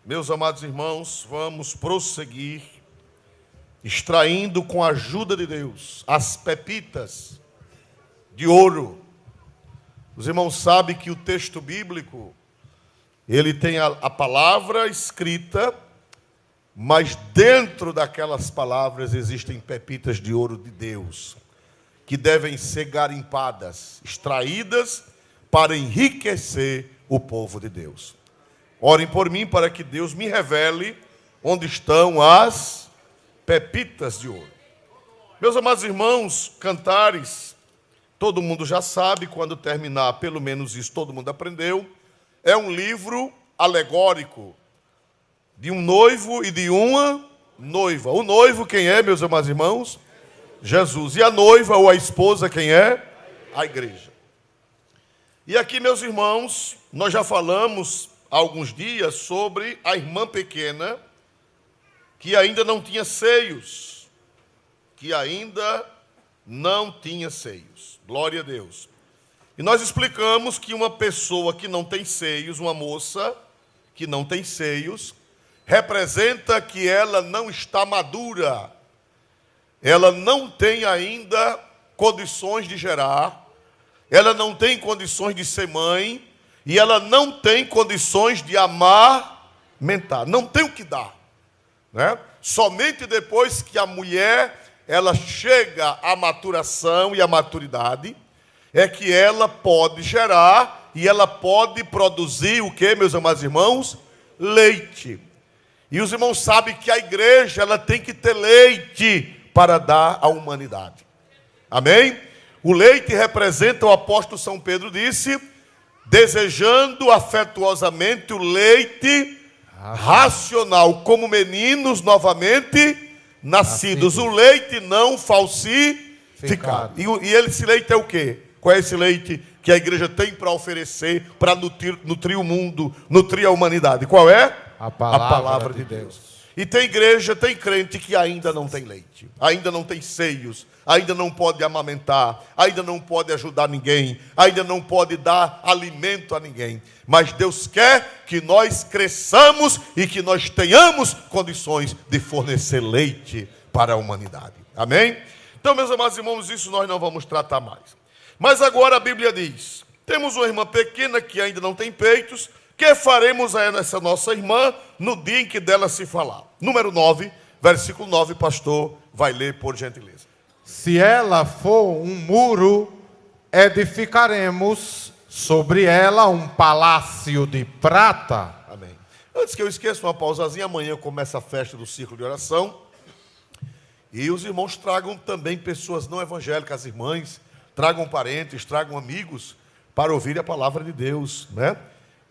Meus amados irmãos, vamos prosseguir extraindo com a ajuda de Deus as pepitas de ouro. Os irmãos sabem que o texto bíblico, ele tem a palavra escrita, mas dentro daquelas palavras existem pepitas de ouro de Deus, que devem ser garimpadas, extraídas para enriquecer o povo de Deus. Orem por mim para que Deus me revele onde estão as pepitas de ouro. Meus amados irmãos, Cantares, todo mundo já sabe, quando terminar, pelo menos isso todo mundo aprendeu, é um livro alegórico de um noivo e de uma noiva. O noivo quem é, meus amados irmãos? Jesus. E a noiva ou a esposa quem é? A igreja. E aqui, meus irmãos, nós já falamos há alguns dias sobre a irmã pequena que ainda não tinha seios. Glória a Deus. E nós explicamos que uma pessoa que não tem seios, uma moça que não tem seios, representa que ela não está madura. Ela não tem ainda condições de gerar, ela não tem condições de ser mãe, e ela não tem condições de amamentar, não tem o que dar, né? Somente depois que a mulher, ela chega à maturação e à maturidade, é que ela pode gerar e ela pode produzir o que, meus amados irmãos? Leite. E os irmãos sabem que a igreja, ela tem que ter leite para dar à humanidade. Amém? O leite representa, o apóstolo São Pedro disse, desejando afetuosamente o leite racional, como meninos novamente nascidos. O leite não falsificado. E esse leite é o quê? Qual é esse leite que a igreja tem para oferecer, para nutrir o mundo, nutrir a humanidade? Qual é? A palavra de Deus. E tem igreja, tem crente que ainda não tem leite, ainda não tem seios, ainda não pode amamentar, ainda não pode ajudar ninguém, ainda não pode dar alimento a ninguém. Mas Deus quer que nós cresçamos e que nós tenhamos condições de fornecer leite para a humanidade. Amém? Então, meus amados irmãos, isso nós não vamos tratar mais. Mas agora a Bíblia diz, temos uma irmã pequena que ainda não tem peitos. Que faremos a essa nossa irmã no dia em que dela se falar? Número 9, versículo 9, pastor, vai ler por gentileza. Se ela for um muro, edificaremos sobre ela um palácio de prata. Amém. Antes que eu esqueça, uma pausazinha, amanhã começa a festa do círculo de oração. E os irmãos tragam também pessoas não evangélicas, as irmãs, tragam parentes, tragam amigos para ouvir a palavra de Deus, né?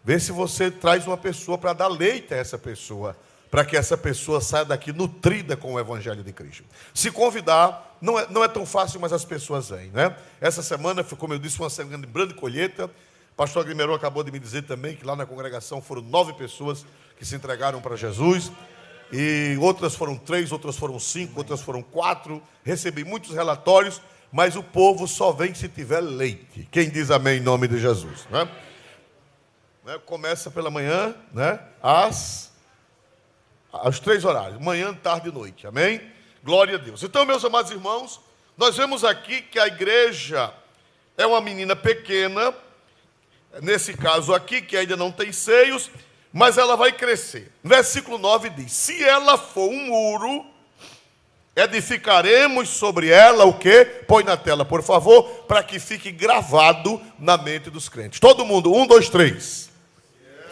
Vê se você traz uma pessoa para dar leite a essa pessoa, para que essa pessoa saia daqui nutrida com o Evangelho de Cristo. Se convidar, não é tão fácil, mas as pessoas vêm, né? Essa semana, como eu disse, uma semana de grande colheita. O pastor Agrimerô acabou de me dizer também que lá na congregação foram 9 pessoas que se entregaram para Jesus. E outras foram 3, outras foram 5, outras foram 4. Recebi muitos relatórios, mas o povo só vem se tiver leite. Quem diz amém em nome de Jesus, né? Começa pela manhã, né? Aos 3 horários, manhã, tarde e noite, amém? Glória a Deus. Então, meus amados irmãos, nós vemos aqui que a igreja é uma menina pequena, nesse caso aqui, que ainda não tem seios, mas ela vai crescer. Versículo 9 diz, se ela for um muro, edificaremos sobre ela o quê? Põe na tela, por favor, para que fique gravado na mente dos crentes. Todo mundo, 1, 2, 3.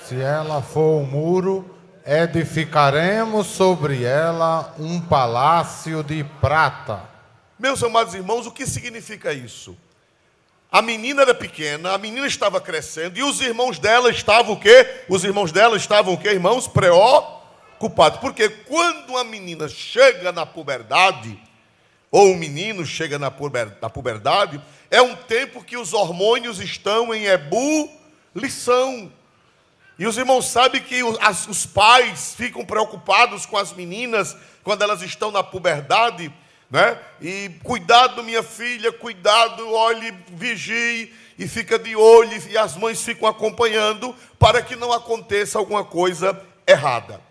Se ela for um muro, edificaremos sobre ela um palácio de prata. Meus amados irmãos, o que significa isso? A menina era pequena, a menina estava crescendo, e os irmãos dela estavam o quê? Os irmãos dela estavam o quê, irmãos? Preocupados. Porque quando uma menina chega na puberdade, ou um menino chega na puberdade, é um tempo que os hormônios estão em ebulição. E os irmãos sabem que os pais ficam preocupados com as meninas quando elas estão na puberdade, né? E cuidado, minha filha, cuidado, olhe, vigie, e fica de olho, e as mães ficam acompanhando para que não aconteça alguma coisa errada.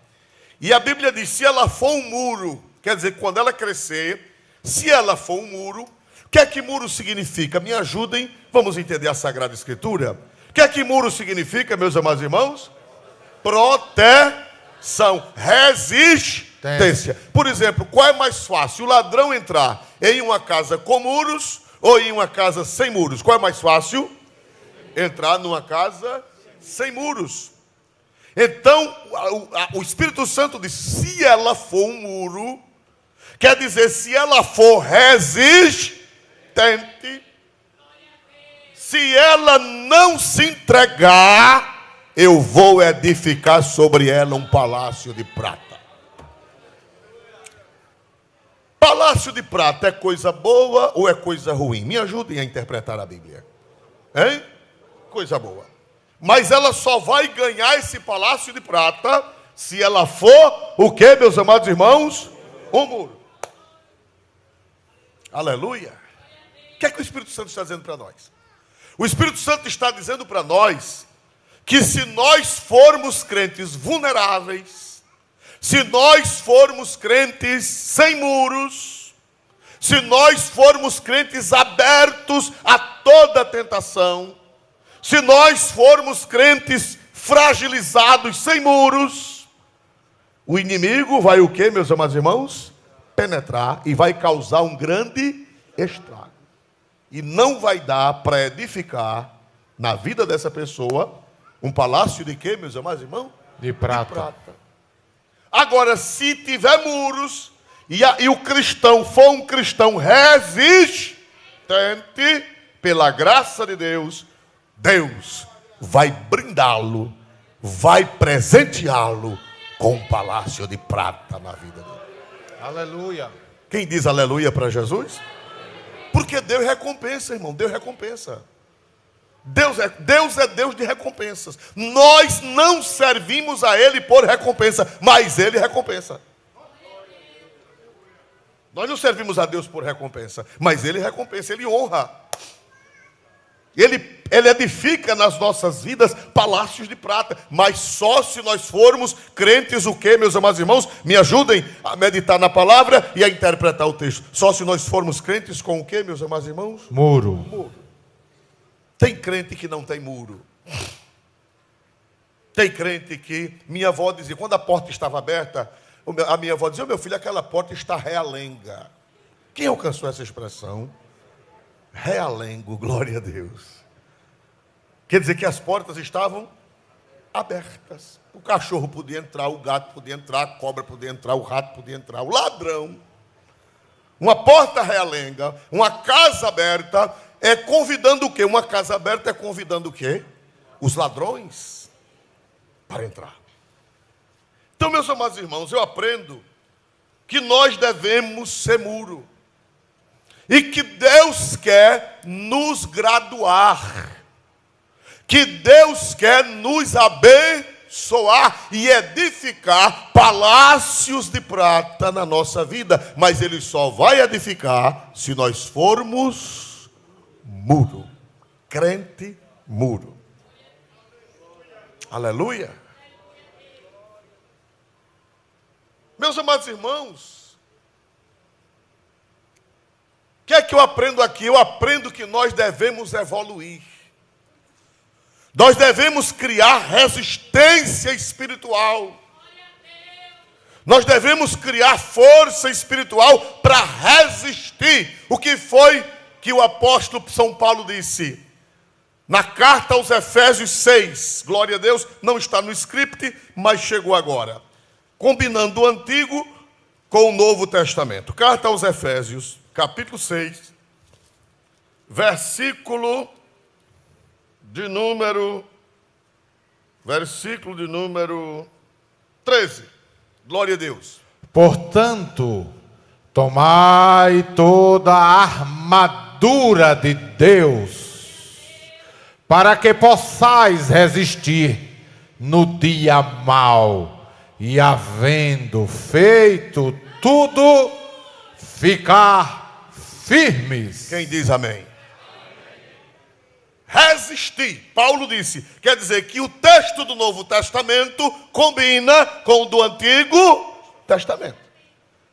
E a Bíblia diz, se ela for um muro, quer dizer, quando ela crescer, se ela for um muro, o que é que muro significa? Me ajudem, vamos entender a Sagrada Escritura. O que é que muro significa, meus amados irmãos? Proteção, resistência. Por exemplo, qual é mais fácil? O ladrão entrar em uma casa com muros ou em uma casa sem muros? Qual é mais fácil? Entrar numa casa sem muros. Então, o Espírito Santo diz, se ela for um muro, quer dizer, se ela for resistente, se ela não se entregar, eu vou edificar sobre ela um palácio de prata. Palácio de prata é coisa boa ou é coisa ruim? Me ajudem a interpretar a Bíblia. Hein? Coisa boa. Mas ela só vai ganhar esse palácio de prata se ela for o quê, meus amados irmãos? Um muro. Aleluia. O que é que o Espírito Santo está dizendo para nós? O Espírito Santo está dizendo para nós que se nós formos crentes vulneráveis, se nós formos crentes sem muros, se nós formos crentes abertos a toda tentação, se nós formos crentes fragilizados, sem muros, o inimigo vai o quê, meus amados irmãos? Penetrar e vai causar um grande estrago. E não vai dar para edificar na vida dessa pessoa um palácio de quê, meus amados irmãos? De prata. De prata. Agora, se tiver muros e o cristão for um cristão resistente, pela graça de Deus, Deus vai brindá-lo, vai presenteá-lo com um palácio de prata na vida dele. Aleluia. Quem diz aleluia para Jesus? Porque Deus recompensa, irmão, Deus recompensa. Deus é Deus de recompensas. Nós não servimos a Ele por recompensa, mas Ele recompensa. Nós não servimos a Deus por recompensa, mas Ele recompensa, Ele honra. Ele edifica nas nossas vidas palácios de prata, mas só se nós formos crentes o quê, meus amados irmãos? Me ajudem a meditar na palavra e a interpretar o texto. Só se nós formos crentes com o quê, meus amados irmãos? Muro. Muro. Tem crente que não tem muro. Tem crente que, minha avó dizia, quando a porta estava aberta, a minha avó dizia, meu filho, aquela porta está realenga. Quem alcançou essa expressão? Realengo, glória a Deus. Quer dizer que as portas estavam abertas. O cachorro podia entrar, o gato podia entrar, a cobra podia entrar, o rato podia entrar, o ladrão. Uma porta realenga, uma casa aberta, é convidando o quê? Uma casa aberta é convidando o quê? Os ladrões para entrar. Então, meus amados irmãos, eu aprendo que nós devemos ser muro. E que Deus quer nos graduar. Que Deus quer nos abençoar e edificar palácios de prata na nossa vida. Mas Ele só vai edificar se nós formos muro. Crente muro. Aleluia. Meus amados irmãos, o que é que eu aprendo aqui? Eu aprendo que nós devemos evoluir. Nós devemos criar resistência espiritual. Nós devemos criar força espiritual para resistir. O que foi que o apóstolo São Paulo disse? Na carta aos Efésios 6, glória a Deus, não está no script, mas chegou agora. Combinando o Antigo com o Novo Testamento. Carta aos Efésios, capítulo 6, versículo de número 13. Glória a Deus. Portanto, tomai toda a armadura de Deus, para que possais resistir no dia mau, e havendo feito tudo, ficar firmes. Quem diz amém? resistir. Paulo disse, quer dizer que o texto do Novo Testamento combina com o do Antigo Testamento.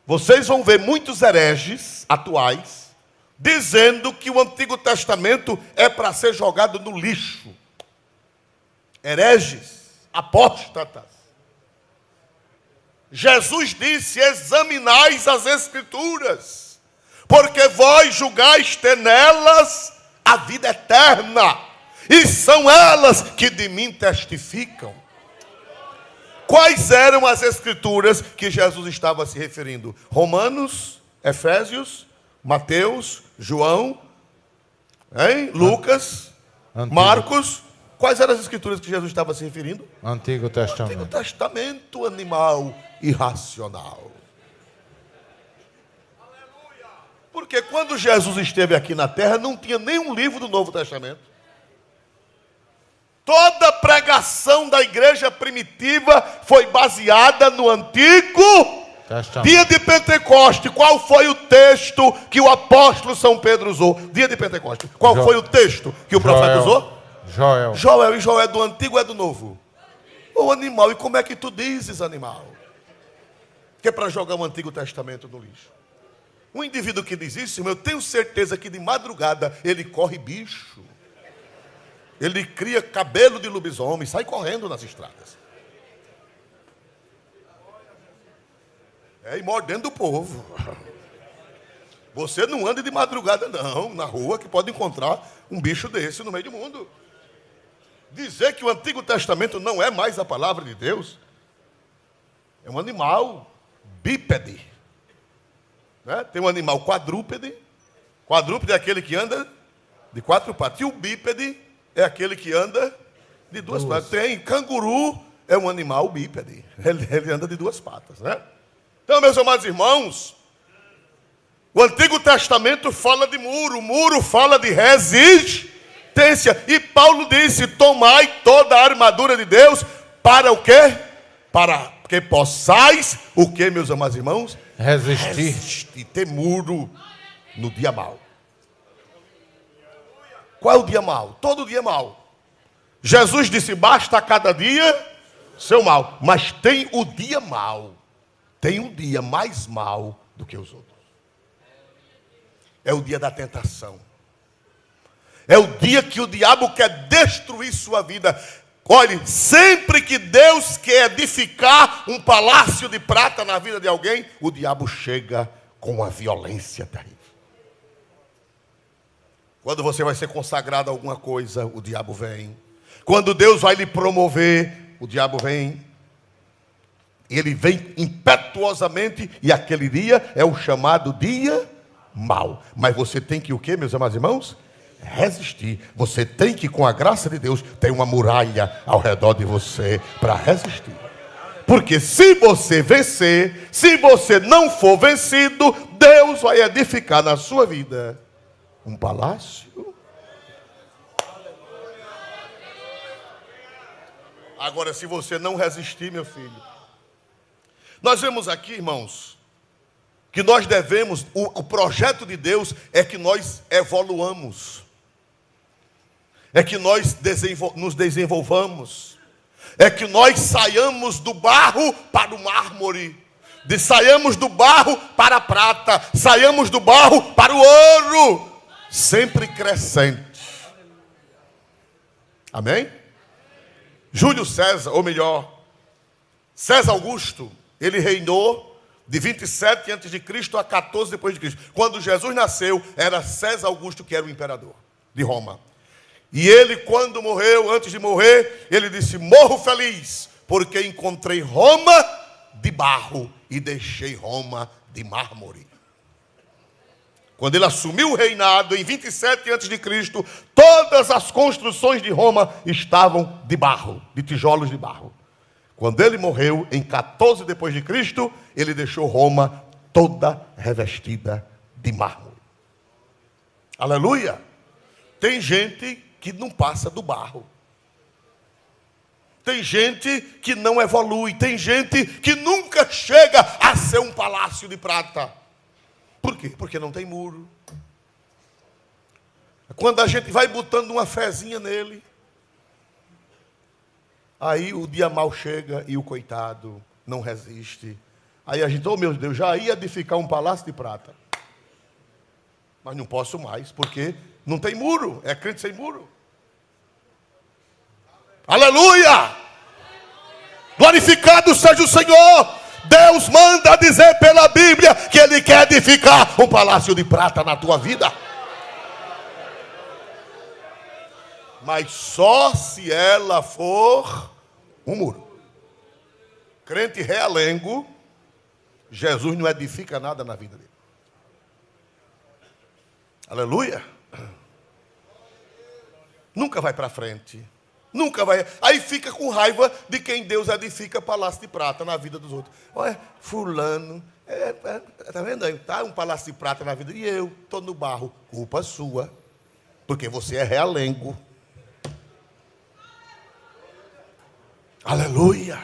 Vocês vão ver muitos hereges atuais dizendo que o Antigo Testamento é para ser jogado no lixo. Hereges, apóstatas. Jesus disse, examinais as Escrituras, porque vós julgais ter nelas a vida eterna, e são elas que de mim testificam. Quais eram as Escrituras que Jesus estava se referindo? Romanos, Efésios, Mateus, João, Lucas, Antigo. Marcos. Quais eram as Escrituras que Jesus estava se referindo? Antigo Testamento. Antigo Testamento, animal irracional. Porque quando Jesus esteve aqui na terra, não tinha nenhum livro do Novo Testamento. Toda a pregação da igreja primitiva foi baseada no Antigo Testamento. Dia de Pentecoste, qual foi o texto que o apóstolo São Pedro usou? Dia de Pentecoste, qual foi o texto que o profeta usou? Joel. Joel. E Joel é do Antigo ou é do Novo? Ô animal, e como é que tu dizes, animal? Que é para jogar o Antigo Testamento no lixo. Um indivíduo que diz isso, eu tenho certeza que de madrugada ele corre bicho. Ele cria cabelo de lobisomem, sai correndo nas estradas. E mordendo o povo. Você não anda de madrugada não, na rua, que pode encontrar um bicho desse no meio do mundo. Dizer que o Antigo Testamento não é mais a palavra de Deus, é um animal bípede. Né? Tem um animal quadrúpede. Quadrúpede é aquele que anda de 4 patas. E o bípede é aquele que anda de 2 patas. Tem canguru, é um animal bípede. Ele anda de 2 patas. Né? Então, meus amados irmãos, o Antigo Testamento fala de muro. O muro fala de resistência. E Paulo disse, tomai toda a armadura de Deus para o quê? Para que possais, o que, meus amados irmãos? Resistir, ter muro no dia mau. Qual é o dia mau? Todo dia mau. Jesus disse, basta a cada dia seu mal. Mas tem o dia mau. Tem um dia mais mau do que os outros. É o dia da tentação. É o dia que o diabo quer destruir sua vida. Olhe, sempre que Deus quer edificar um palácio de prata na vida de alguém, o diabo chega com uma violência terrível. Quando você vai ser consagrado a alguma coisa, o diabo vem. Quando Deus vai lhe promover, o diabo vem. Ele vem impetuosamente e aquele dia é o chamado dia mau. Mas você tem que o quê, meus amados irmãos? Resistir. Você tem que, com a graça de Deus, ter uma muralha ao redor de você para resistir. Porque se você vencer, se você não for vencido, Deus vai edificar na sua vida um palácio. Agora, se você não resistir, meu filho, nós vemos aqui, irmãos, que nós devemos, o projeto de Deus é que nós evoluamos. É que nós nos desenvolvamos. É que nós saiamos do barro para o mármore. Saiamos do barro para a prata. Saiamos do barro para o ouro. Sempre crescente. Amém? Júlio César, ou melhor, César Augusto, ele reinou de 27 a.C. a 14 depois de Cristo. Quando Jesus nasceu, era César Augusto que era o imperador de Roma. E ele, quando morreu, antes de morrer, ele disse, morro feliz, porque encontrei Roma de barro e deixei Roma de mármore. Quando ele assumiu o reinado, em 27 a.C., todas as construções de Roma estavam de barro, de tijolos de barro. Quando ele morreu, em 14 depois de Cristo, ele deixou Roma toda revestida de mármore. Aleluia! Tem gente que não passa do barro. Tem gente que não evolui. Tem gente que nunca chega a ser um palácio de prata. Por quê? Porque não tem muro. Quando a gente vai botando uma fezinha nele, aí o dia mal chega e o coitado não resiste. Aí a gente, oh meu Deus, já ia edificar um palácio de prata. Mas não posso mais, porque não tem muro, é crente sem muro. Aleluia! Glorificado seja o Senhor! Deus manda dizer pela Bíblia que Ele quer edificar um palácio de prata na tua vida. Mas só se ela for um muro. Crente realengo, Jesus não edifica nada na vida dele. Aleluia. Nunca vai para frente. Nunca vai. Aí fica com raiva de quem Deus edifica palácio de prata na vida dos outros. Olha, fulano, tá vendo aí? Tá um palácio de prata na vida. E eu estou no barro. Culpa sua. Porque você é realengo. Aleluia.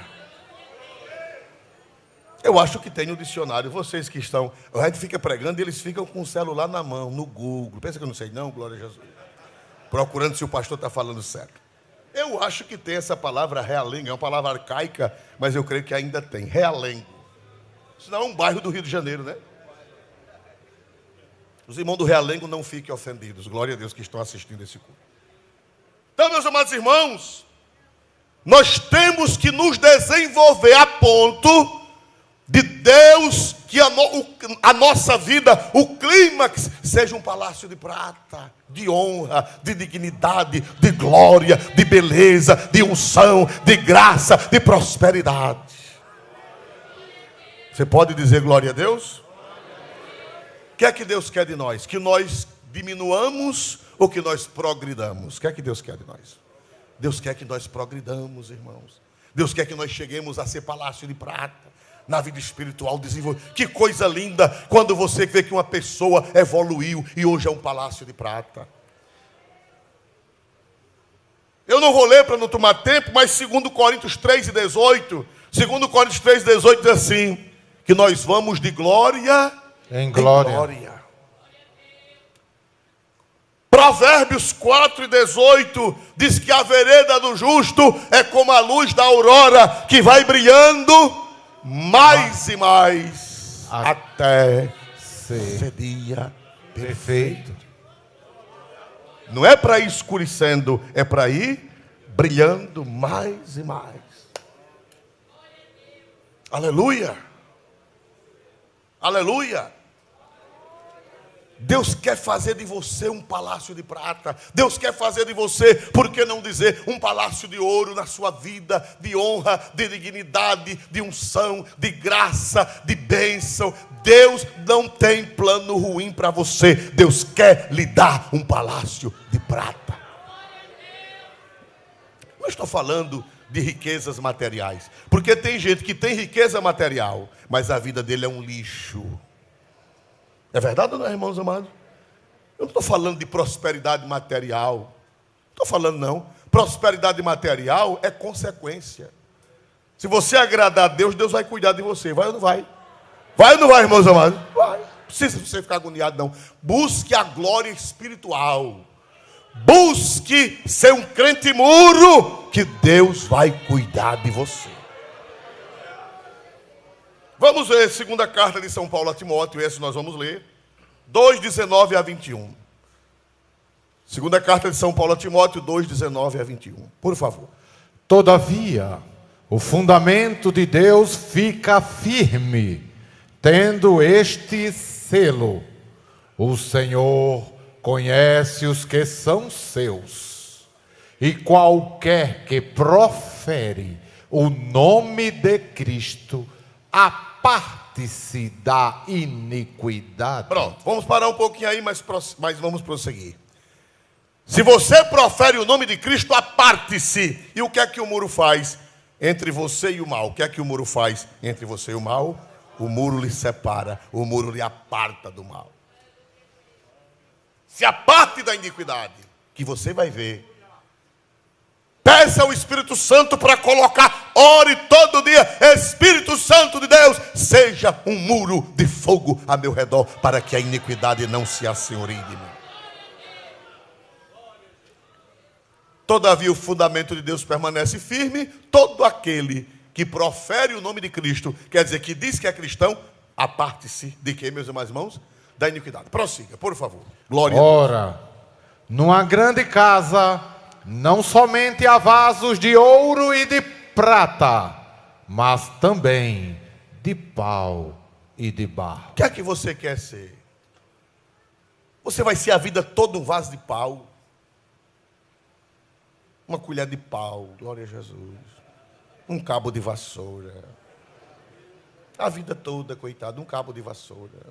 Eu acho que tem no dicionário. Vocês que estão, a gente fica pregando e eles ficam com o celular na mão, no Google. Pensa que eu não sei não, glória a Jesus. Procurando se o pastor está falando certo. Eu acho que tem essa palavra realengo. É uma palavra arcaica, mas eu creio que ainda tem. Realengo. Isso não é um bairro do Rio de Janeiro, né? Os irmãos do realengo não fiquem ofendidos. Glória a Deus que estão assistindo esse culto. Então, meus amados irmãos, nós temos que nos desenvolver a ponto de Deus, que a nossa vida, o clímax, seja um palácio de prata, de honra, de dignidade, de glória, de beleza, de unção, de graça, de prosperidade. Você pode dizer glória a Deus? O que é que Deus quer de nós? Que nós diminuamos ou que nós progridamos? O que é que Deus quer de nós? Deus quer que nós progridamos, irmãos. Deus quer que nós cheguemos a ser palácio de prata. Na vida espiritual desenvolvida. Que coisa linda quando você vê que uma pessoa evoluiu e hoje é um palácio de prata. Eu não vou ler para não tomar tempo, mas 2 Coríntios 3:18, 2 Coríntios 3:18 diz assim, que nós vamos de glória em glória. Provérbios 4:18 diz que a vereda do justo é como a luz da aurora que vai brilhando mais e mais até ser dia perfeito. Não é para ir escurecendo, é para ir brilhando mais e mais. Aleluia. Aleluia. Deus quer fazer de você um palácio de prata. Deus quer fazer de você, por que não dizer, um palácio de ouro na sua vida, de honra, de dignidade, de unção, de graça, de bênção. Deus não tem plano ruim para você. Deus quer lhe dar um palácio de prata. Não estou falando de riquezas materiais, porque tem gente que tem riqueza material, mas a vida dele é um lixo. É verdade ou não, irmãos amados? Eu não estou falando de prosperidade material. Não estou falando não. Prosperidade material é consequência. Se você agradar a Deus, Deus vai cuidar de você. Vai ou não vai? Vai ou não vai, irmãos amados? Vai. Não precisa você ficar agoniado não. Busque a glória espiritual. Busque ser um crente muro, que Deus vai cuidar de você. Vamos ver a segunda carta de São Paulo a Timóteo, esse nós vamos ler, 2:19-21. Segunda carta de São Paulo a Timóteo, 2:19-21. Por favor. Todavia, o fundamento de Deus fica firme, tendo este selo: o Senhor conhece os que são seus, e qualquer que profere o nome de Cristo, aparte-se da iniquidade. Pronto, vamos parar um pouquinho aí, mas vamos prosseguir. Se você profere o nome de Cristo, aparte-se. E o que é que o muro faz entre você e o mal? O que é que o muro faz entre você e o mal? O muro lhe separa, o muro lhe aparta do mal. Se aparte da iniquidade, que você vai ver. Peça ao Espírito Santo para colocar, ore todo dia, Espírito Santo de Deus, seja um muro de fogo a meu redor, para que a iniquidade não se assenhorie de mim. Todavia o fundamento de Deus permanece firme. Todo aquele que profere o nome de Cristo, quer dizer, que diz que é cristão, aparte-se de quê, meus irmãos? Da iniquidade. Prossiga, por favor. Glória a Deus. Ora, numa grande casa, não somente há vasos de ouro e de prata, mas também de pau e de barro. O que é que você quer ser? Você vai ser a vida toda um vaso de pau? Uma colher de pau, glória a Jesus. Um cabo de vassoura. A vida toda, coitado, um cabo de vassoura.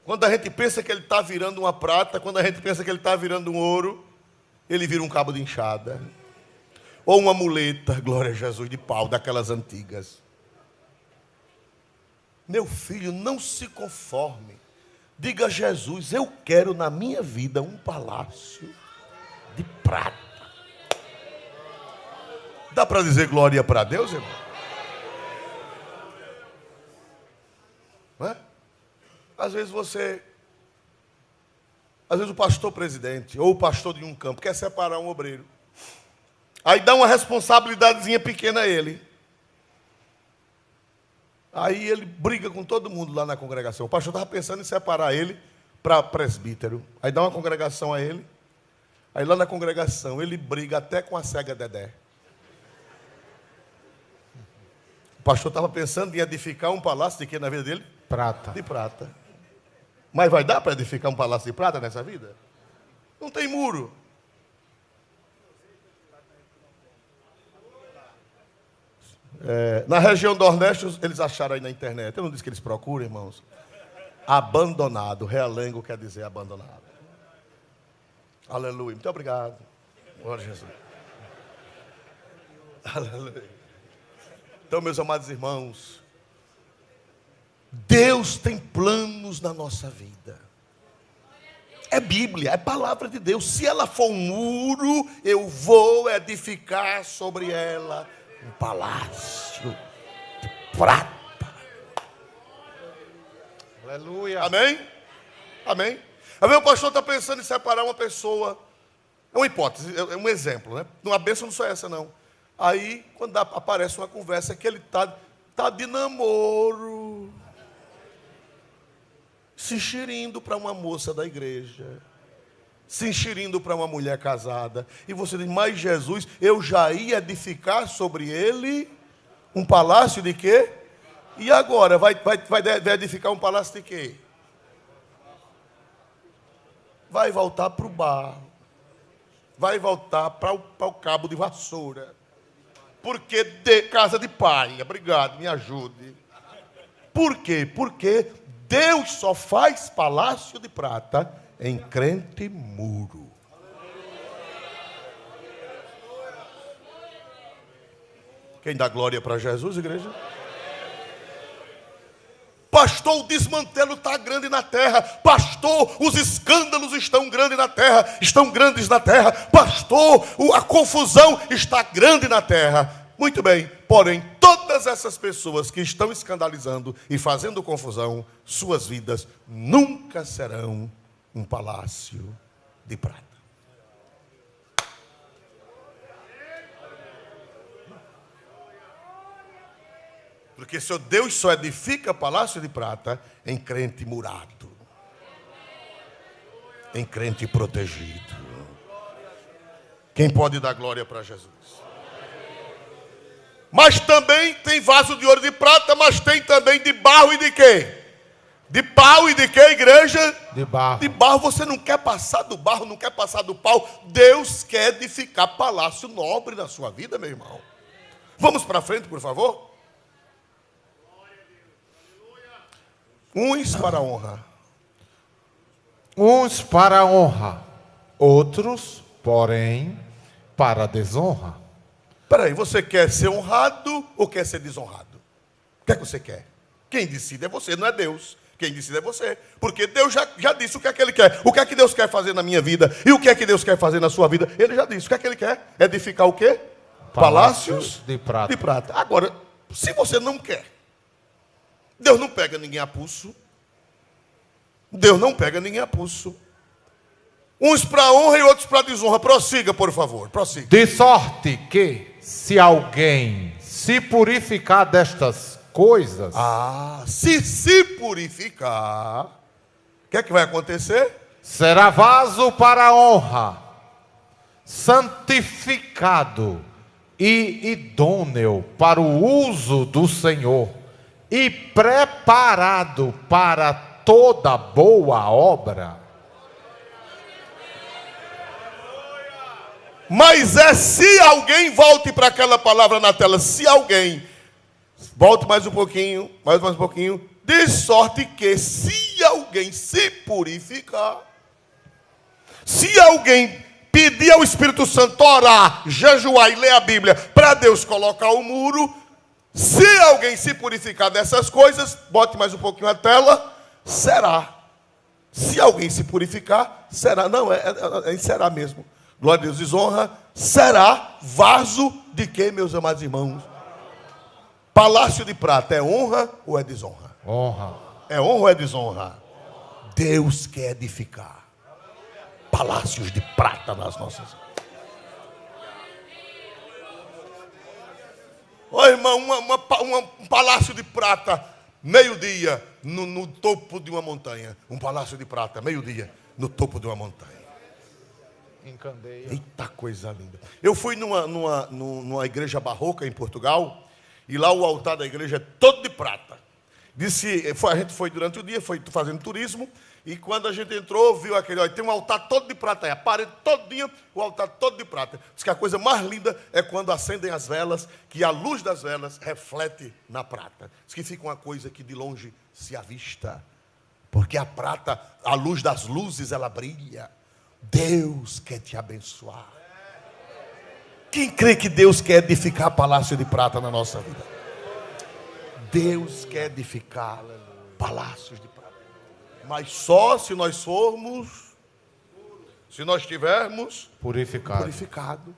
Quando a gente pensa que ele está virando uma prata, quando a gente pensa que ele está virando um ouro, ele vira um cabo de enxada. Ou uma muleta, glória a Jesus, de pau, daquelas antigas. Meu filho, não se conforme. Diga a Jesus, eu quero na minha vida um palácio de prata. Dá para dizer glória para Deus, irmão? Não é? Às vezes o pastor presidente ou o pastor de um campo quer separar um obreiro. Aí dá uma responsabilidadezinha pequena a ele. Aí ele briga com todo mundo lá na congregação. O pastor estava pensando em separar ele para presbítero. Aí dá uma congregação a ele. Aí lá na congregação ele briga até com a cega Dedé. O pastor estava pensando em edificar um palácio de quê na vida dele? Prata. De prata. Mas vai dar para edificar um palácio de prata nessa vida? Não tem muro. Na região do Nordeste, eles acharam aí na internet. Eu não disse que eles procuram, irmãos. Abandonado. Realengo quer dizer abandonado. Aleluia. Muito obrigado. Glória a Jesus. Aleluia. Então, meus amados irmãos, Deus tem planos na nossa vida. É Bíblia, é palavra de Deus. Se ela for um muro, eu vou edificar sobre ela um palácio de prata. Aleluia. Amém? Amém? Aí o pastor está pensando em separar uma pessoa. É uma hipótese, é um exemplo, né? Uma bênção não só essa, não. Aí, quando aparece uma conversa que ele tá de namoro, se enxerindo para uma moça da igreja, se enxerindo para uma mulher casada. E você diz, mas Jesus, eu já ia edificar sobre ele um palácio de quê? E agora, vai edificar um palácio de quê? Vai voltar para o barro. Vai voltar para o cabo de vassoura. Porque casa de palha. Obrigado, me ajude. Por quê? Porque Deus só faz palácio de prata em crente muro. Quem dá glória para Jesus, igreja? Pastor, o desmantelo está grande na terra. Pastor, os escândalos estão grandes na terra. Estão grandes na terra. Pastor, a confusão está grande na terra. Muito bem, porém, todas essas pessoas que estão escandalizando e fazendo confusão, suas vidas nunca serão um palácio de prata. Porque seu Deus só edifica palácio de prata em crente murado, em crente protegido. Quem pode dar glória para Jesus? Mas também tem vaso de ouro e de prata, mas tem também de barro e de quê? De pau e de quê, igreja? De barro. De barro. Você não quer passar do barro, não quer passar do pau. Deus quer edificar palácio nobre na sua vida, meu irmão. Vamos para frente, por favor. Uns para a honra. Uns para a honra, outros, porém, para a desonra. Peraí, você quer ser honrado ou quer ser desonrado? O que é que você quer? Quem decide é você, não é Deus. Quem decide é você. Porque Deus já disse o que é que Ele quer. O que é que Deus quer fazer na minha vida? E o que é que Deus quer fazer na sua vida? Ele já disse. O que é que Ele quer? Edificar o quê? Palácios de prata. De prata. Agora, se você não quer, Deus não pega ninguém a pulso. Deus não pega ninguém a pulso. Uns para honra e outros para desonra. Prossiga, por favor, prossiga. De sorte que, se alguém se purificar destas coisas, Se purificar, o que é que vai acontecer? será vaso para a honra, santificado e idôneo para o uso do Senhor e preparado para toda boa obra. Mas se alguém, volte para aquela palavra na tela, se alguém, volte mais um pouquinho, mais um pouquinho, de sorte que se alguém se purificar, se alguém pedir ao Espírito Santo, orar, jejuar e ler a Bíblia, para Deus colocar o muro, se alguém se purificar dessas coisas, bote mais um pouquinho a tela, será. Se alguém se purificar, será. Não, será mesmo. Glória a Deus, desonra, será vaso de quê, meus amados irmãos? Palácio de prata, é honra ou é desonra? Honra. É honra ou é desonra? Deus quer edificar palácios de prata nas nossas. Ô irmão, um palácio de prata, meio-dia, no topo de uma montanha. Um palácio de prata, meio-dia, no topo de uma montanha. Encandeia. Eita coisa linda. Eu fui numa igreja barroca em Portugal, e lá o altar da igreja é todo de prata. A gente foi durante o dia, foi fazendo turismo, e quando a gente entrou, viu aquele, olha, tem um altar todo de prata, a parede todinha, o altar todo de prata. Diz que a coisa mais linda é quando acendem as velas, que a luz das velas reflete na prata. Diz que fica uma coisa que de longe se avista, porque a prata, a luz das luzes, ela brilha. Deus quer te abençoar. Quem crê que Deus quer edificar palácio de prata na nossa vida? Deus quer edificar palácios de prata. Mas só se nós formos, se nós estivermos purificado.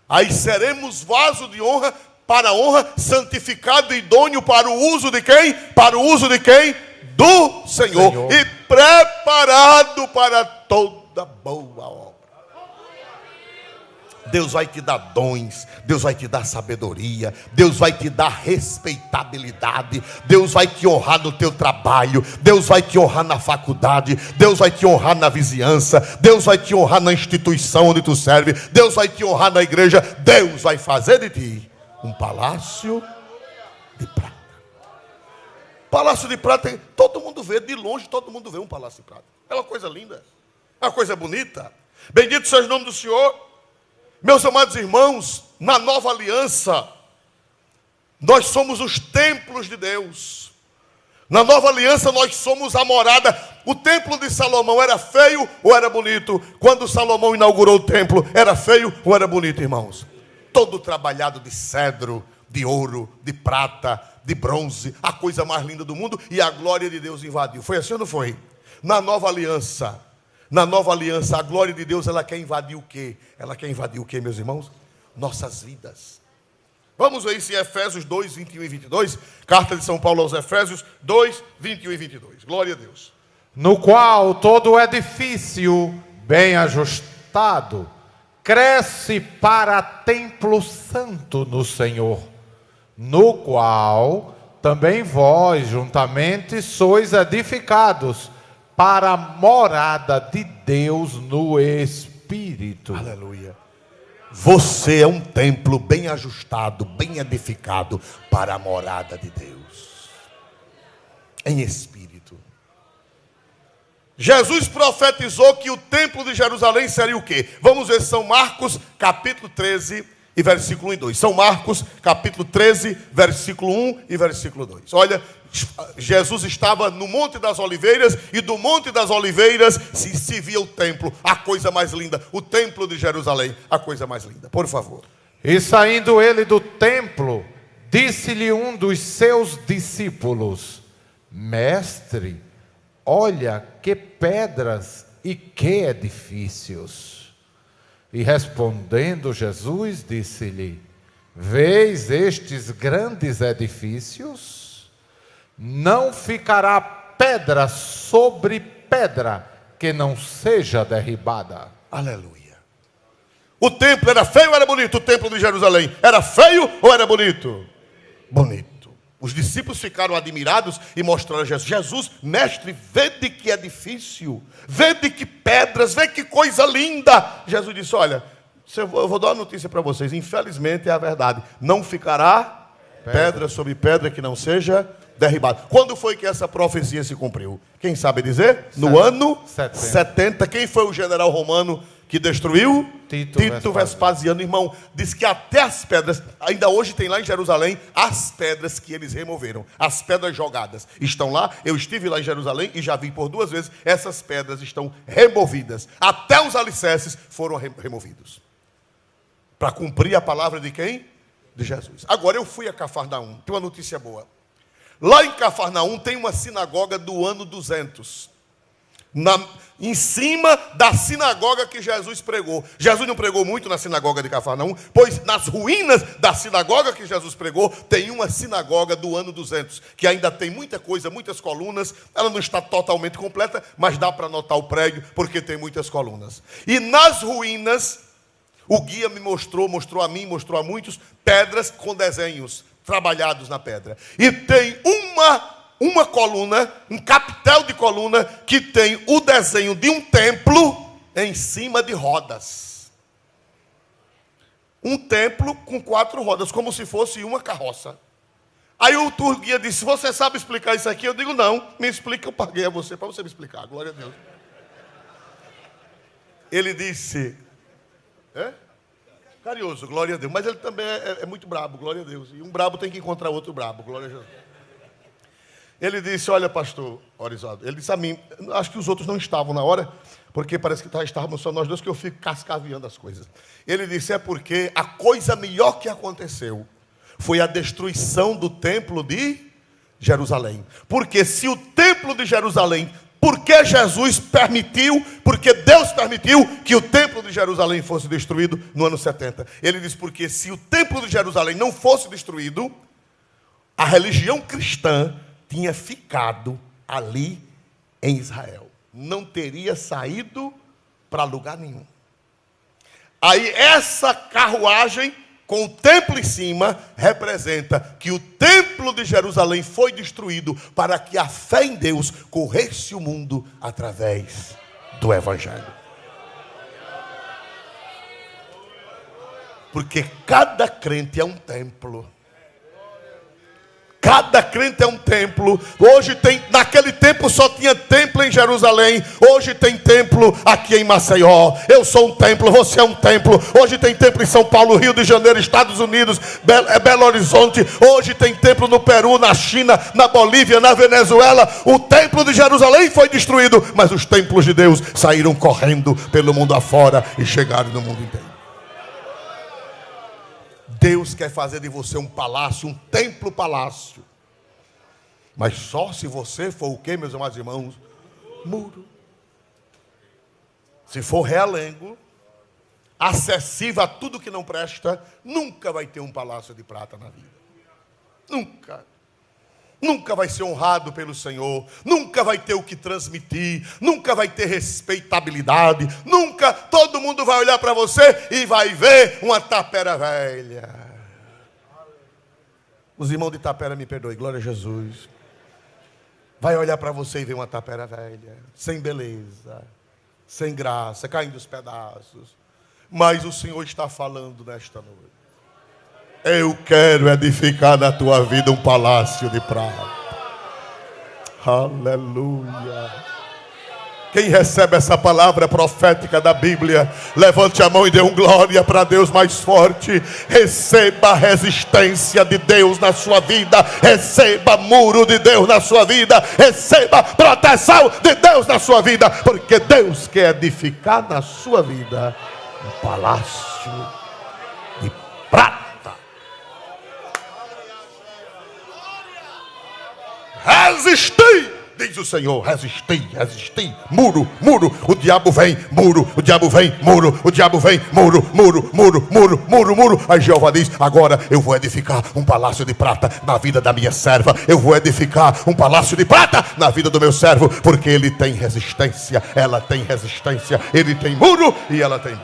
Aí seremos vaso de honra, para a honra, santificado e idôneo para o uso de quem? Para o uso de quem? Do Senhor. E preparado para toda boa obra. Deus vai te dar dons, Deus vai te dar sabedoria, Deus vai te dar respeitabilidade, Deus vai te honrar no teu trabalho, Deus vai te honrar na faculdade, Deus vai te honrar na vizinhança, Deus vai te honrar na instituição onde tu serve, Deus vai te honrar na igreja, Deus vai fazer de ti um palácio de prata. Palácio de prata, todo mundo vê, de longe todo mundo vê um palácio de prata. É uma coisa linda, é uma coisa bonita. Bendito seja o nome do Senhor. Meus amados irmãos, na nova aliança, nós somos os templos de Deus. Na nova aliança nós somos a morada. O templo de Salomão era feio ou era bonito? Quando Salomão inaugurou o templo, era feio ou era bonito, irmãos? Todo trabalhado de cedro, de ouro, de prata, de bronze, a coisa mais linda do mundo, e a glória de Deus invadiu. Foi assim ou não foi? Na nova aliança, a glória de Deus, ela quer invadir o quê? Ela quer invadir o quê, meus irmãos? Nossas vidas. Vamos ver isso em Efésios 2, 21 e 22. Carta de São Paulo aos Efésios 2, 21 e 22. Glória a Deus. No qual todo edifício bem ajustado cresce para templo santo no Senhor, no qual também vós juntamente sois edificados para a morada de Deus no Espírito. Aleluia. Você é um templo bem ajustado, bem edificado para a morada de Deus. Em Espírito. Jesus profetizou que o templo de Jerusalém seria o quê? Vamos ver São Marcos, capítulo 13 e versículo 1 e 2. São Marcos, capítulo 13, versículo 1 e versículo 2. Olha, Jesus estava no Monte das Oliveiras, e do Monte das Oliveiras se via o templo, a coisa mais linda, o templo de Jerusalém, a coisa mais linda. Por favor. E saindo ele do templo, disse-lhe um dos seus discípulos: Mestre, olha que pedras e que edifícios. E respondendo Jesus, disse-lhe: Vês estes grandes edifícios? Não ficará pedra sobre pedra que não seja derribada. Aleluia. O templo era feio ou era bonito? O templo de Jerusalém era feio ou era bonito? Bonito. Os discípulos ficaram admirados e mostraram a Jesus: Jesus, mestre, vede que é difícil, vede que pedras, vê que coisa linda. Jesus disse: olha, eu vou dar uma notícia para vocês, infelizmente é a verdade, não ficará pedra sobre pedra que não seja derribado. Quando foi que essa profecia se cumpriu? Quem sabe dizer? No ano 70. Quem foi o general romano que destruiu? Tito Vespasiano. Irmão, diz que até as pedras, ainda hoje tem lá em Jerusalém, as pedras que eles removeram, as pedras jogadas, estão lá. Eu estive lá em Jerusalém e já vi por 2 vezes, essas pedras estão removidas. Até os alicerces foram removidos. Para cumprir a palavra de quem? De Jesus. Agora eu fui a Cafarnaum, tem uma notícia boa. Lá em Cafarnaum tem uma sinagoga do ano 200. Em cima da sinagoga que Jesus pregou. Jesus não pregou muito na sinagoga de Cafarnaum, pois nas ruínas da sinagoga que Jesus pregou, tem uma sinagoga do ano 200, que ainda tem muita coisa, muitas colunas. Ela não está totalmente completa, mas dá para notar o prédio, porque tem muitas colunas. E nas ruínas, o guia me mostrou a mim, mostrou a muitos, pedras com desenhos trabalhados na pedra. E tem uma coluna, um capitel de coluna, que tem o desenho de um templo em cima de rodas. Um templo com 4 rodas, como se fosse uma carroça. Aí o tour guia disse: você sabe explicar isso aqui? Eu digo: não, me explica, eu paguei a você para você me explicar, glória a Deus. Ele disse: carinhoso, glória a Deus. Mas ele também é muito brabo, glória a Deus. E um brabo tem que encontrar outro brabo, glória a Deus. Ele disse: olha, pastor Orizado, ele disse a mim, acho que os outros não estavam na hora, porque parece que estávamos só nós dois, que eu fico cascaviando as coisas. Ele disse: é porque a coisa melhor que aconteceu foi a destruição do templo de Jerusalém. Porque se o templo de Jerusalém, porque Jesus permitiu, porque Deus permitiu que o templo de Jerusalém fosse destruído no ano 70. Ele diz: porque se o templo de Jerusalém não fosse destruído, a religião cristã tinha ficado ali em Israel. Não teria saído para lugar nenhum. Aí essa carruagem com o templo em cima representa que o templo de Jerusalém foi destruído para que a fé em Deus corresse o mundo através do Evangelho. Porque cada crente é um templo. Cada crente é um templo. Hoje tem, naquele tempo só tinha templo em Jerusalém. Hoje tem templo aqui em Maceió. Eu sou um templo, você é um templo. Hoje tem templo em São Paulo, Rio de Janeiro, Estados Unidos, Belo Horizonte. Hoje tem templo no Peru, na China, na Bolívia, na Venezuela. O templo de Jerusalém foi destruído, mas os templos de Deus saíram correndo pelo mundo afora e chegaram no mundo inteiro. Deus quer fazer de você um palácio, um templo-palácio. Mas só se você for o quê, meus amados irmãos? Muro. Se for realengo, acessível a tudo que não presta, nunca vai ter um palácio de prata na vida. Nunca. Nunca vai ser honrado pelo Senhor, nunca vai ter o que transmitir, nunca vai ter respeitabilidade, nunca todo mundo vai olhar para você e vai ver uma tapera velha. Os irmãos de Tapera me perdoem, glória a Jesus. Vai olhar para você e ver uma tapera velha, sem beleza, sem graça, caindo os pedaços. Mas o Senhor está falando nesta noite: eu quero edificar na tua vida um palácio de prata. Aleluia. Quem recebe essa palavra profética da Bíblia, levante a mão e dê um glória para Deus mais forte. Receba a resistência de Deus na sua vida. Receba muro de Deus na sua vida. Receba proteção de Deus na sua vida. Porque Deus quer edificar na sua vida um palácio de prata. Resistir Diz o Senhor: resisti, resisti, muro, muro, o diabo vem, muro, o diabo vem, muro, o diabo vem, muro, muro, muro, muro, muro, muro. Aí Jeová diz: agora eu vou edificar um palácio de prata na vida da minha serva, eu vou edificar um palácio de prata na vida do meu servo, porque ele tem resistência, ela tem resistência, ele tem muro e ela tem.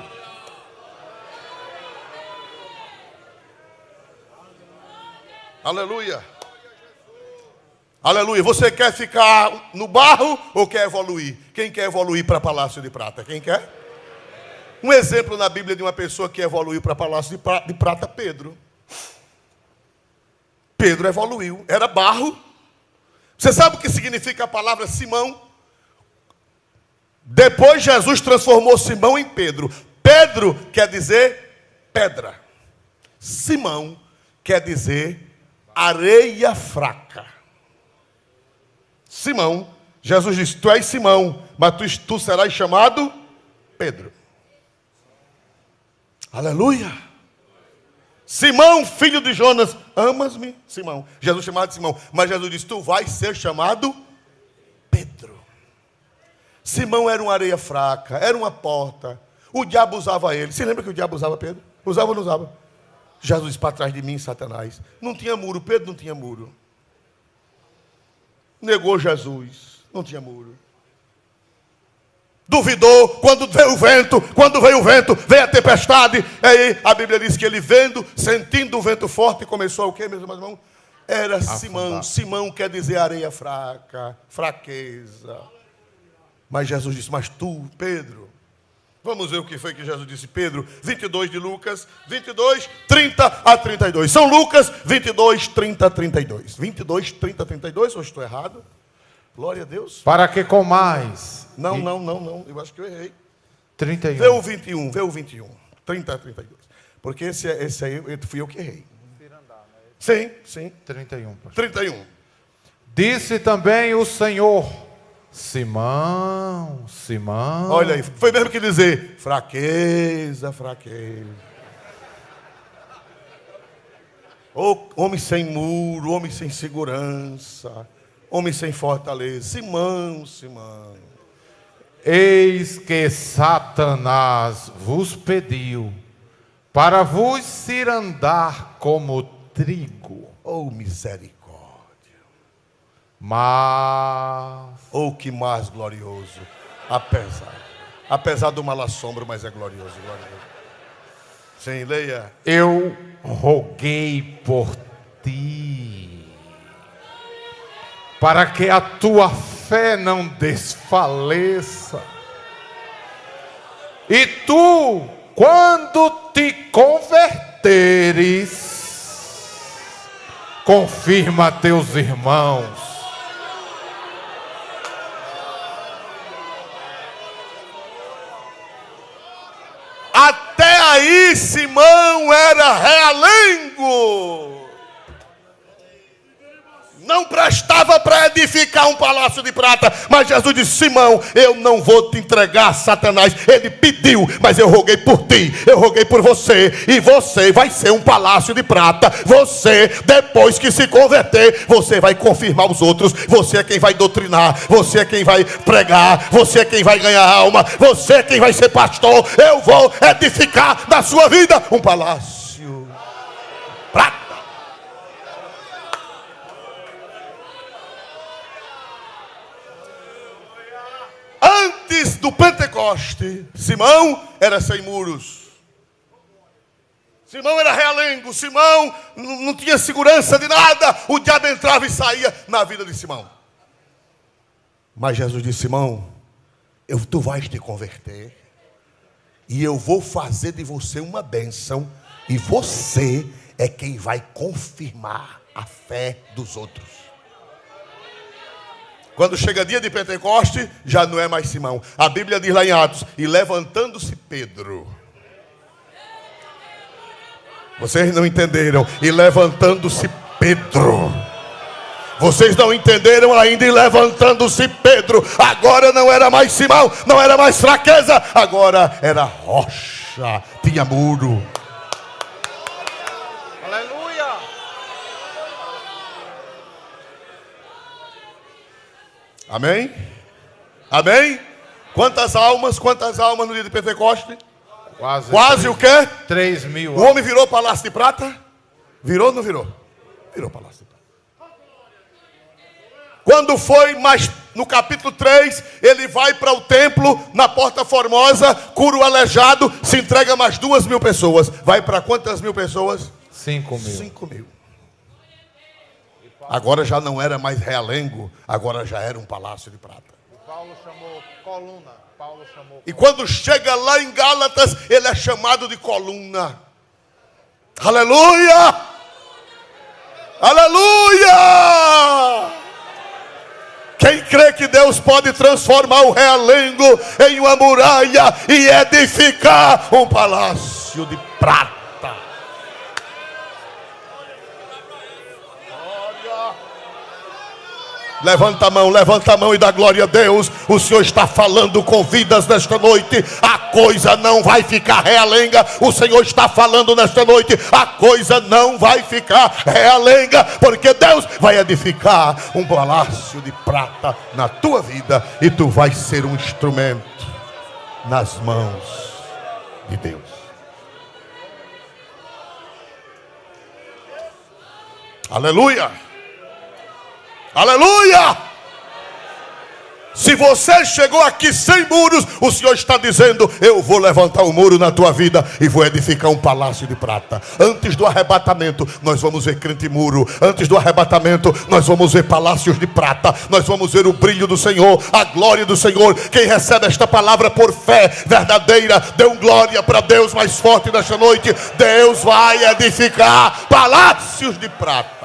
Aleluia. Aleluia. Você quer ficar no barro ou quer evoluir? Quem quer evoluir para palácio de prata? Quem quer? Um exemplo na Bíblia de uma pessoa que evoluiu para palácio de prata, Pedro. Pedro evoluiu. Era barro. Você sabe o que significa a palavra Simão? Depois Jesus transformou Simão em Pedro. Pedro quer dizer pedra. Simão quer dizer areia fraca. Simão, Jesus disse: tu és Simão, mas tu serás chamado Pedro. Aleluia. Simão, filho de Jonas, amas-me? Simão. Jesus chamava de Simão, mas Jesus disse: tu vais ser chamado Pedro. Simão era uma areia fraca, era uma porta. O diabo usava ele. Você lembra que o diabo usava Pedro? Usava ou não usava? Jesus disse: para trás de mim, Satanás. Não tinha muro, Pedro não tinha muro. Negou Jesus, não tinha muro. Duvidou quando veio o vento, veio a tempestade. Aí a Bíblia diz que ele vendo, sentindo o vento forte, começou a o quê, meus irmãos? Era Simão. Simão quer dizer areia fraca, fraqueza. Mas Jesus disse: mas tu, Pedro. Vamos ver o que foi que Jesus disse, Pedro, 22 de Lucas, 22, 30 a 32. São Lucas, 22, 30 a 32. 22, 30 a 32, ou estou errado? Glória a Deus. Para que comais. Não. Eu acho que eu errei. 31. Vê o 21. 30 a 32. Porque esse aí fui eu que errei. Sim. 31. 31. Disse também o Senhor: Simão, Simão. Olha aí, foi mesmo que dizer: fraqueza. Homem sem muro, homem sem segurança, homem sem fortaleza. Simão. Eis que Satanás vos pediu para vos cirandar como trigo. Oh, misericórdia. Mas, oh, que mais glorioso. Apesar do mal assombro, mas é glorioso. Sim, leia. eu roguei por ti, para que a tua fé não desfaleça. E tu, quando te converteres, confirma teus irmãos. Até aí Simão era realengo. Não prestava para edificar um palácio de prata. Mas Jesus disse: Simão, eu não vou te entregar a Satanás. Ele pediu, mas eu roguei por ti, eu roguei por você. E você vai ser um palácio de prata. Você, depois que se converter, você vai confirmar os outros. Você é quem vai doutrinar, você é quem vai pregar, você é quem vai ganhar alma, você é quem vai ser pastor. Eu vou edificar na sua vida um palácio prata. Antes do Pentecoste, Simão era sem muros. Simão era realengo. Simão não tinha segurança de nada. O diabo entrava e saía na vida de Simão. Mas Jesus disse: Simão, tu vais te converter. E eu vou fazer de você uma bênção. E você é quem vai confirmar a fé dos outros. Quando chega dia de Pentecoste, já não é mais Simão. A Bíblia diz lá em Atos: e levantando-se Pedro. Vocês não entenderam. E levantando-se Pedro. Vocês não entenderam ainda. E levantando-se Pedro. Agora não era mais Simão, não era mais fraqueza. Agora era rocha, tinha muro. Amém? Amém? Quantas almas no dia de Pentecoste? Quase o quê? 3 mil. O homem virou palácio de prata? Virou ou não virou? Virou palácio de prata. Quando foi mais no capítulo 3, ele vai para o templo, na Porta Formosa, cura o aleijado, se entrega mais 2 mil pessoas. Vai para quantas mil pessoas? 5 mil. 5 mil. Agora já não era mais realengo, agora já era um palácio de prata. Paulo chamou coluna. E quando chega lá em Gálatas, ele é chamado de coluna. Aleluia! Aleluia! Quem crê que Deus pode transformar o realengo em uma muralha e edificar um palácio de prata? Levanta a mão e dá glória a Deus. O Senhor está falando com vidas nesta noite. A coisa não vai ficar realenga. O Senhor está falando nesta noite. A coisa não vai ficar realenga, porque Deus vai edificar um palácio de prata na tua vida, e tu vais ser um instrumento nas mãos de Deus. Aleluia! Aleluia! Se você chegou aqui sem muros, o Senhor está dizendo: eu vou levantar um muro na tua vida e vou edificar um palácio de prata. Antes do arrebatamento, nós vamos ver crente muro. Antes do arrebatamento, nós vamos ver palácios de prata. Nós vamos ver o brilho do Senhor, a glória do Senhor. Quem recebe esta palavra por fé verdadeira, dê um glória para Deus mais forte nesta noite. Deus vai edificar palácios de prata.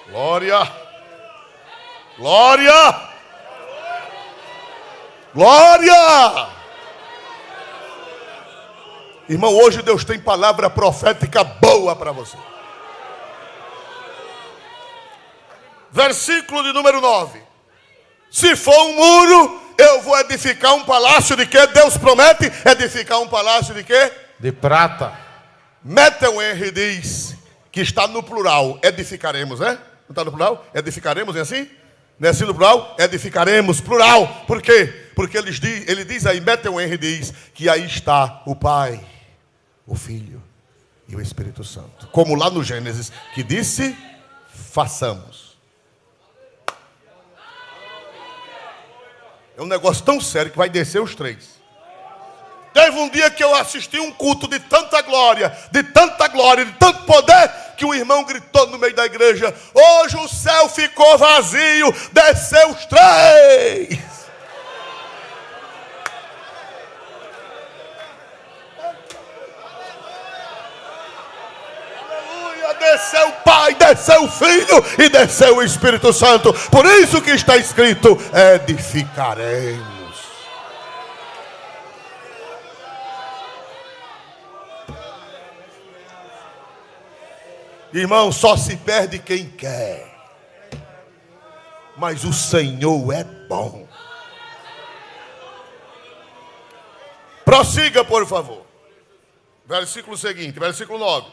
Glória, glória, glória. Irmão, hoje Deus tem palavra profética boa para você. Versículo de número 9. Se for um muro, eu vou edificar um palácio de quê? Deus promete edificar um palácio de quê? De prata. Matthew Henry diz que está no plural, edificaremos, né? Não está no plural? Edificaremos, não é assim? Não é assim no plural? Edificaremos, plural. Por quê? Porque ele diz aí, Matthew Henry diz, que aí está o Pai, o Filho e o Espírito Santo. Como lá no Gênesis, que disse, façamos. É um negócio tão sério que vai descer os 3. Teve um dia que eu assisti um culto de tanta glória, de tanto poder, que um irmão gritou no meio da igreja: hoje o céu ficou vazio, desceu os 3. Aleluia, desceu o Pai, desceu o Filho e desceu o Espírito Santo. Por isso que está escrito: edificaremos. Irmão, só se perde quem quer. Mas o Senhor é bom. Prossiga, por favor. Versículo seguinte, versículo 9.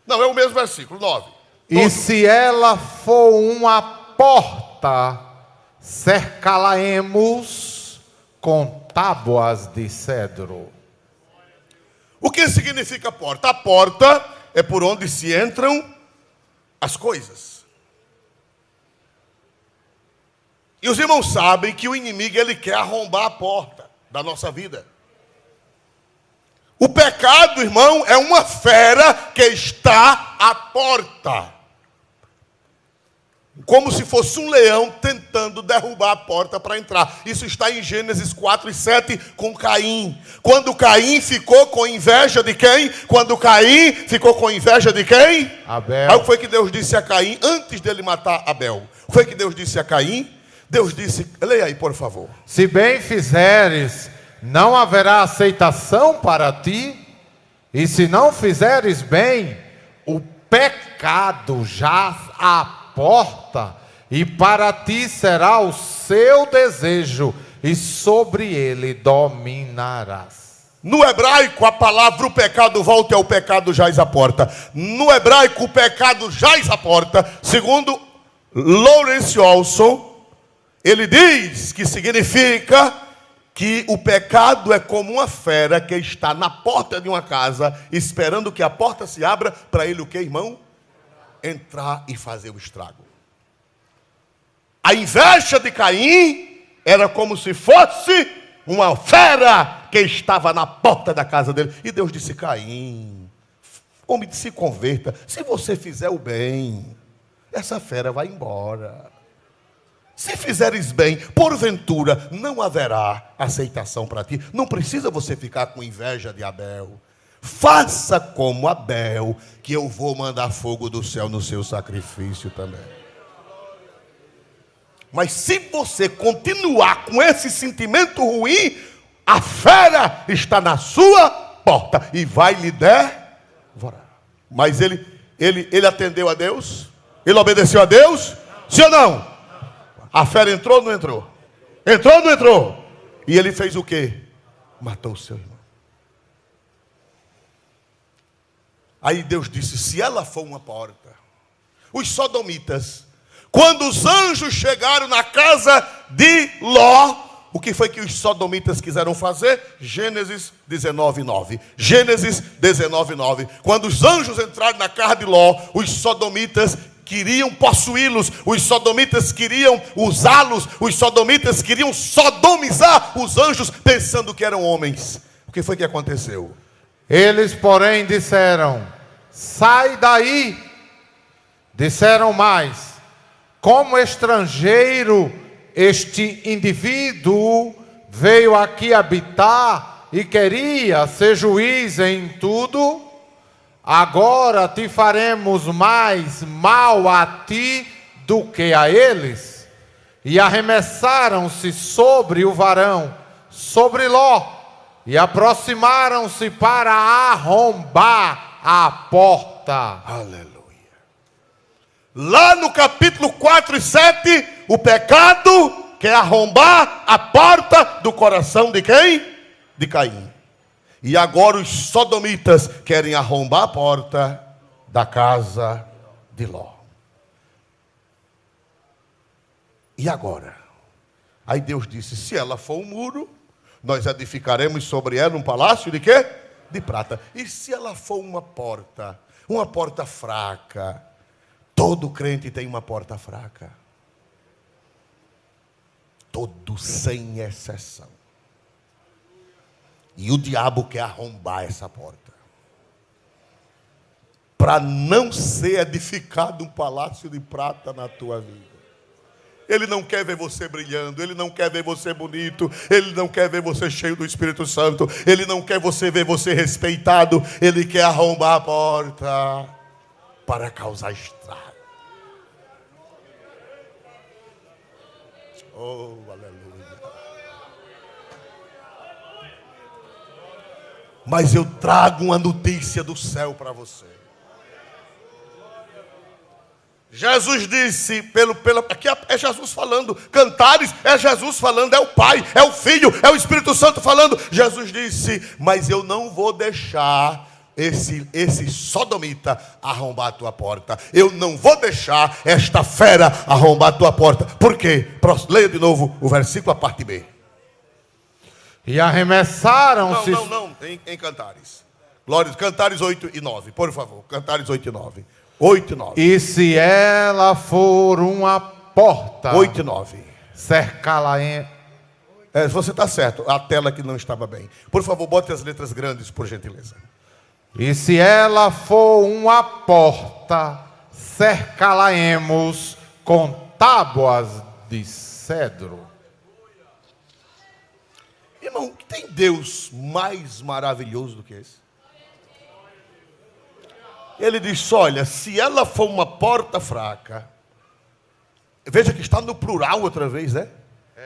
Não, é o mesmo versículo, 9. E se ela for uma porta, cercá-la-emos com tábuas de cedro. O que significa porta? A porta é por onde se entram as coisas. E os irmãos sabem que o inimigo, ele quer arrombar a porta da nossa vida. O pecado, irmão, é uma fera que está à porta. Como se fosse um leão tentando derrubar a porta para entrar. Isso está em Gênesis 4 e 7 com Caim. Quando Caim ficou com inveja de quem? Quando Caim ficou com inveja de quem? Abel. Aí o que foi que Deus disse a Caim antes dele matar Abel? O que foi que Deus disse a Caim? Deus disse, leia aí por favor. Se bem fizeres, não haverá aceitação para ti. E se não fizeres bem, o pecado jaz à porta, e para ti será o seu desejo, e sobre ele dominarás. No hebraico, a palavra o pecado volta é o pecado jaz à porta. No hebraico, o pecado jaz à porta. Segundo Lawrence Olson, ele diz que significa que o pecado é como uma fera que está na porta de uma casa, esperando que a porta se abra para ele o que, irmão? Entrar e fazer o estrago. A inveja de Caim era como se fosse uma fera que estava na porta da casa dele. E Deus disse: Caim, homem, se converta. Se você fizer o bem, essa fera vai embora. Se fizeres bem, porventura não haverá aceitação para ti. Não precisa você ficar com inveja de Abel. Faça como Abel, que eu vou mandar fogo do céu no seu sacrifício também. Mas se você continuar com esse sentimento ruim, a fera está na sua porta e vai lhe devorar. Mas ele atendeu a Deus? Ele obedeceu a Deus? Sim ou não? A fera entrou ou não entrou? Entrou ou não entrou? E ele fez o quê? Matou o seu irmão. Aí Deus disse: se ela for uma porta, os sodomitas, quando os anjos chegaram na casa de Ló, o que foi que os sodomitas quiseram fazer? Gênesis 19:9. Gênesis 19:9. Quando os anjos entraram na casa de Ló, os sodomitas queriam possuí-los, os sodomitas queriam usá-los, os sodomitas queriam sodomizar os anjos, pensando que eram homens. O que foi que aconteceu? Eles, porém, disseram: sai daí. Disseram mais: como estrangeiro, este indivíduo veio aqui habitar e queria ser juiz em tudo. Agora te faremos mais mal a ti do que a eles. E arremessaram-se sobre o varão, sobre Ló, e aproximaram-se para arrombar a porta. Aleluia. Lá no capítulo 4 e 7, o pecado quer arrombar a porta do coração de quem? De Caim. E agora os sodomitas querem arrombar a porta da casa de Ló. E agora? Aí Deus disse: se ela for um muro, nós edificaremos sobre ela um palácio de quê? De prata. E se ela for uma porta fraca? Todo crente tem uma porta fraca. Todo, sem exceção. E o diabo quer arrombar essa porta, para não ser edificado um palácio de prata na tua vida. Ele não quer ver você brilhando, ele não quer ver você bonito, ele não quer ver você cheio do Espírito Santo, ele não quer ver você respeitado, ele quer arrombar a porta para causar estrago. Oh, aleluia. Mas eu trago uma notícia do céu para você. Jesus disse, aqui é Jesus falando, Cantares é Jesus falando, é o Pai, é o Filho, é o Espírito Santo falando. Jesus disse: mas eu não vou deixar esse sodomita arrombar a tua porta. Eu não vou deixar esta fera arrombar a tua porta. Por quê? Leia de novo o versículo, a parte B. E arremessaram-se... Não, em Cantares. Glória, Cantares 8 e 9, por favor. Cantares 8 e 9. 8 e 9. E se ela for uma porta... 8 e 9. Cercá-la-em... Você está certo, a tela que não estava bem. Por favor, bote as letras grandes, por gentileza. E se ela for uma porta, cercá-la-emos com tábuas de cedro. Irmão, tem Deus mais maravilhoso do que esse? Ele diz: olha, se ela for uma porta fraca, veja que está no plural outra vez, né?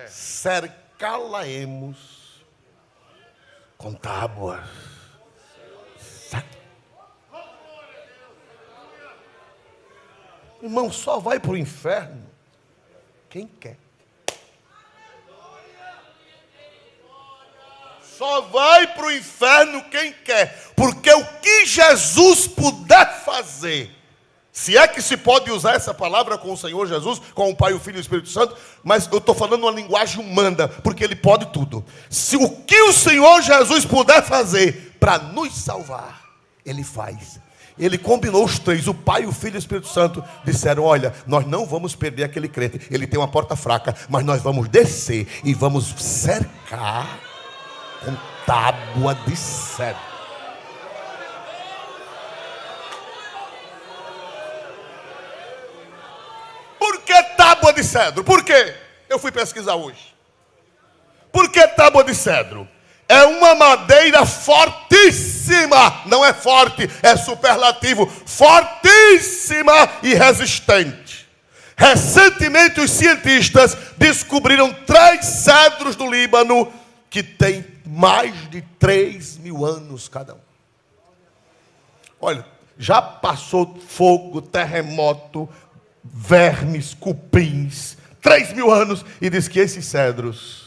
Cercá-la-emos com tábuas. Irmão, só vai para o inferno quem quer. só vai para o inferno quem quer. Porque o que Jesus puder fazer, se é que se pode usar essa palavra com o Senhor Jesus, com o Pai, o Filho e o Espírito Santo, mas eu estou falando uma linguagem humana, porque Ele pode tudo. Se o que o Senhor Jesus puder fazer para nos salvar, Ele faz. Ele combinou os três, o Pai, o Filho e o Espírito Santo, disseram: olha, nós não vamos perder aquele crente, ele tem uma porta fraca, mas nós vamos descer e vamos cercar com tábua de cedro. Por que tábua de cedro? Por quê? Eu fui pesquisar hoje. Por que tábua de cedro? É uma madeira fortíssima, não é forte, é superlativo, fortíssima e resistente. Recentemente os cientistas descobriram 3 cedros do Líbano que têm mais de 3.000 anos cada um. Olha, já passou fogo, terremoto, vermes, cupins, 3.000 anos, e diz que esses cedros,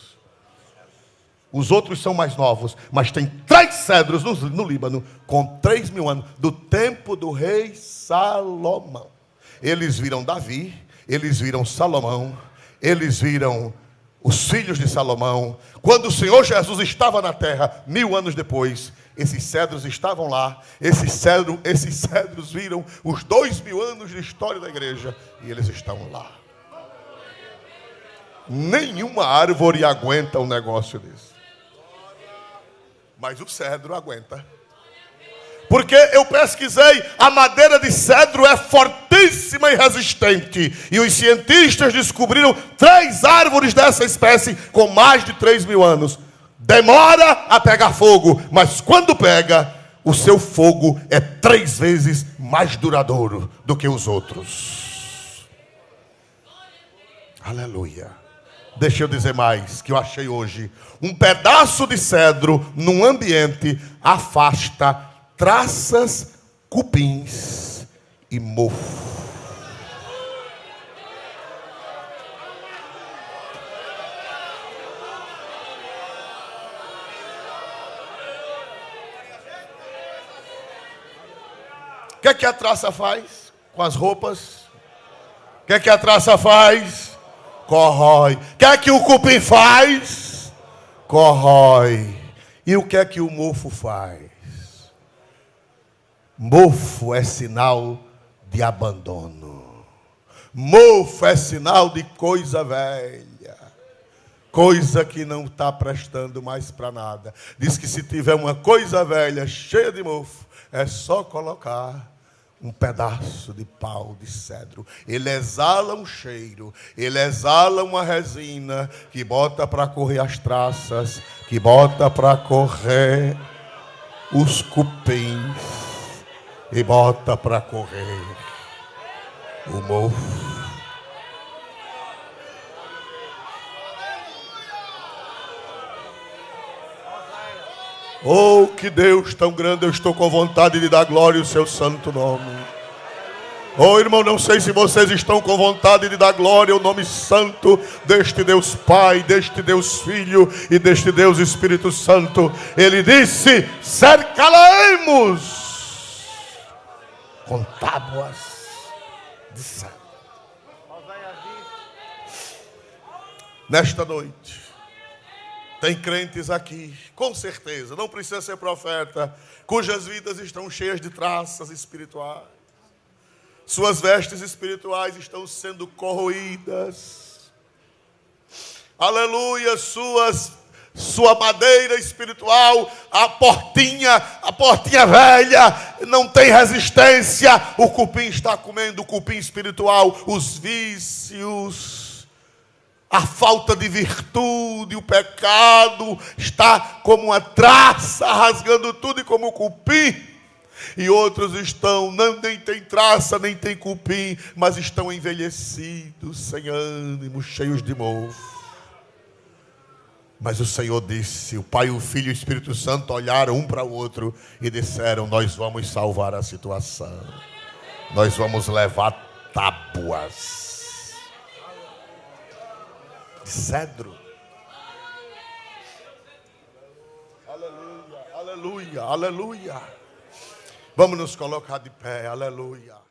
os outros são mais novos, mas tem 3 cedros no Líbano, com 3.000 anos, do tempo do rei Salomão. Eles viram Davi, eles viram Salomão, eles viram os filhos de Salomão. Quando o Senhor Jesus estava na terra, 1000 anos depois, esses cedros estavam lá. Esses cedros viram os 2000 anos de história da igreja, e eles estão lá. Nenhuma árvore aguenta um negócio desse. Mas o cedro aguenta. Porque eu pesquisei, a madeira de cedro é fortíssima e resistente. E os cientistas descobriram 3 árvores dessa espécie com mais de 3.000 anos. Demora a pegar fogo, mas quando pega, o seu fogo é 3 vezes mais duradouro do que os outros. Aleluia. Deixa eu dizer mais, que eu achei hoje. Um pedaço de cedro num ambiente afasta traças, cupins e mofo. O que é que a traça faz com as roupas? O que é que a traça faz? Corrói. O que é que o cupim faz? Corrói. E o que é que o mofo faz? Mofo é sinal de abandono. Mofo é sinal de coisa velha. Coisa que não está prestando mais para nada. Diz que se tiver uma coisa velha cheia de mofo, é só colocar um pedaço de pau de cedro. Ele exala um cheiro, ele exala uma resina que bota para correr as traças, que bota para correr os cupins e bota para correr o mofo. Oh, que Deus tão grande, eu estou com vontade de dar glória ao seu santo nome. Oh, irmão, não sei se vocês estão com vontade de dar glória ao nome santo deste Deus Pai, deste Deus Filho e deste Deus Espírito Santo. Ele disse: cercaremos com tábuas de cedro. Nesta noite, tem crentes aqui, com certeza, não precisa ser profeta, cujas vidas estão cheias de traças espirituais. Suas vestes espirituais estão sendo corroídas. Aleluia, sua madeira espiritual, a portinha velha, não tem resistência. O cupim está comendo o cupim espiritual, os vícios, a falta de virtude, o pecado está como uma traça, rasgando tudo e como o cupim. E outros estão, nem tem traça, nem tem cupim, mas estão envelhecidos, sem ânimo, cheios de mofo. Mas o Senhor disse, o Pai, o Filho e o Espírito Santo olharam um para o outro e disseram: nós vamos salvar a situação. Nós vamos levar tábuas de cedro. Aleluia, aleluia. Vamos nos colocar de pé, aleluia.